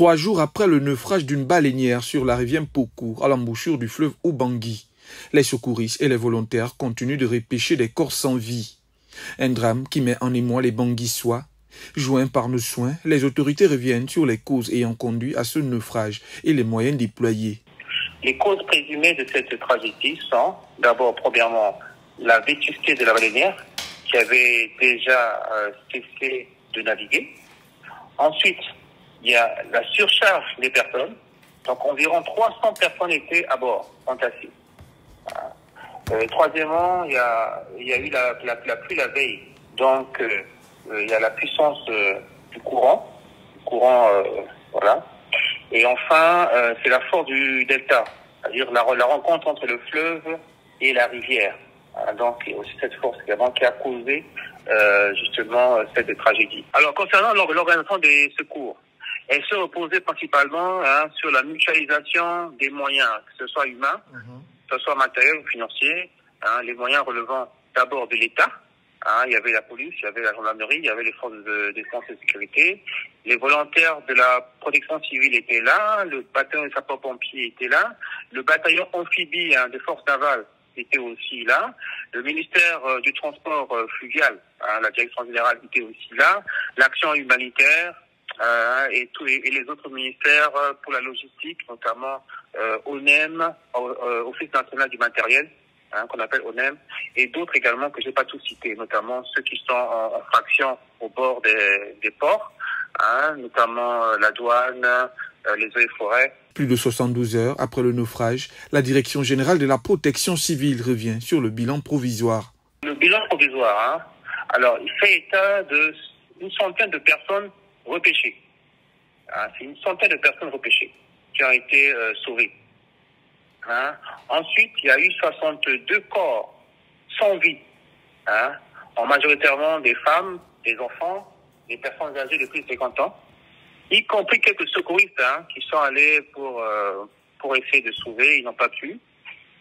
3 jours après le naufrage d'une baleinière sur la rivière Pokou, à l'embouchure du fleuve Ubangui, les secouristes et les volontaires continuent de repêcher des corps sans vie. Un drame qui met en émoi les Banguissois. Joints par nos soins, les autorités reviennent sur les causes ayant conduit à ce naufrage et les moyens déployés. Les causes présumées de cette tragédie sont d'abord, premièrement, la vétusté de la baleinière qui avait déjà cessé de naviguer. Ensuite, il y a la surcharge des personnes. Donc environ 300 personnes étaient à bord, entassées. Troisièmement, il y a eu la pluie la veille. Donc il y a la puissance du courant. Voilà. Et enfin, c'est la force du delta, c'est-à-dire la rencontre entre le fleuve et la rivière. Donc il y a aussi cette force également qui a causé justement cette tragédie. Alors concernant l'organisation des secours, elle se reposait principalement sur la mutualisation des moyens, que ce soit humains, que ce soit matériel ou financier, les moyens relevant d'abord de l'État. Il y avait la police, il y avait la gendarmerie, il y avait les forces de défense et de sécurité. Les volontaires de la protection civile étaient là, le bataillon des sapeurs-pompiers était là, le bataillon amphibie des forces navales était aussi là, le ministère du transport fluvial, la direction générale était aussi là, l'action humanitaire et les autres ministères pour la logistique, notamment ONEM, Office national du matériel, qu'on appelle ONEM, et d'autres également que je n'ai pas tous cités, notamment ceux qui sont en fraction au bord des ports, notamment la douane, les eaux et forêts. Plus de 72 heures après le naufrage, la Direction générale de la protection civile revient sur le bilan provisoire. Le bilan provisoire, alors il fait état d'une centaine de personnes repêchées. C'est une centaine de personnes repêchées qui ont été sauvées. Ensuite, il y a eu 62 corps sans vie, en majoritairement des femmes, des enfants, des personnes âgées de plus de 50 ans, y compris quelques secouristes qui sont allés pour essayer de sauver, ils n'ont pas pu.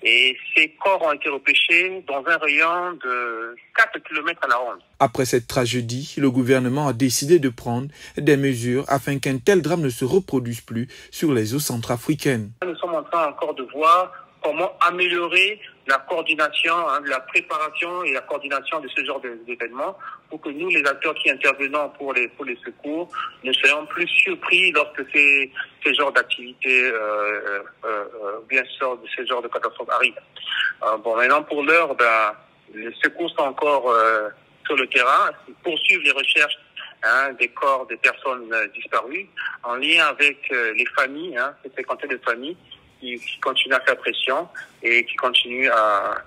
Et ces corps ont été repêchés dans un rayon de 4 km à la ronde. Après cette tragédie, le gouvernement a décidé de prendre des mesures afin qu'un tel drame ne se reproduise plus sur les eaux centrafricaines. Nous sommes en train encore de voir comment améliorer la coordination, la préparation et la coordination de ce genre d'événements pour que nous, les acteurs qui intervenons pour les secours, ne soyons plus surpris lorsque ces genres d'activités, bien sûr, ce genre de catastrophes arrivent. Maintenant, pour l'heure, les secours sont encore sur le terrain. Ils poursuivent les recherches des corps des personnes disparues en lien avec les familles, cette cinquantaine de familles qui continuent à faire pression et qui continuent à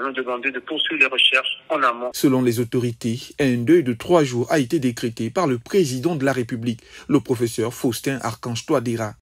nous demander de poursuivre les recherches en amont. Selon les autorités, un deuil de 3 jours a été décrété par le président de la République, le professeur Faustin Archange Touadéra.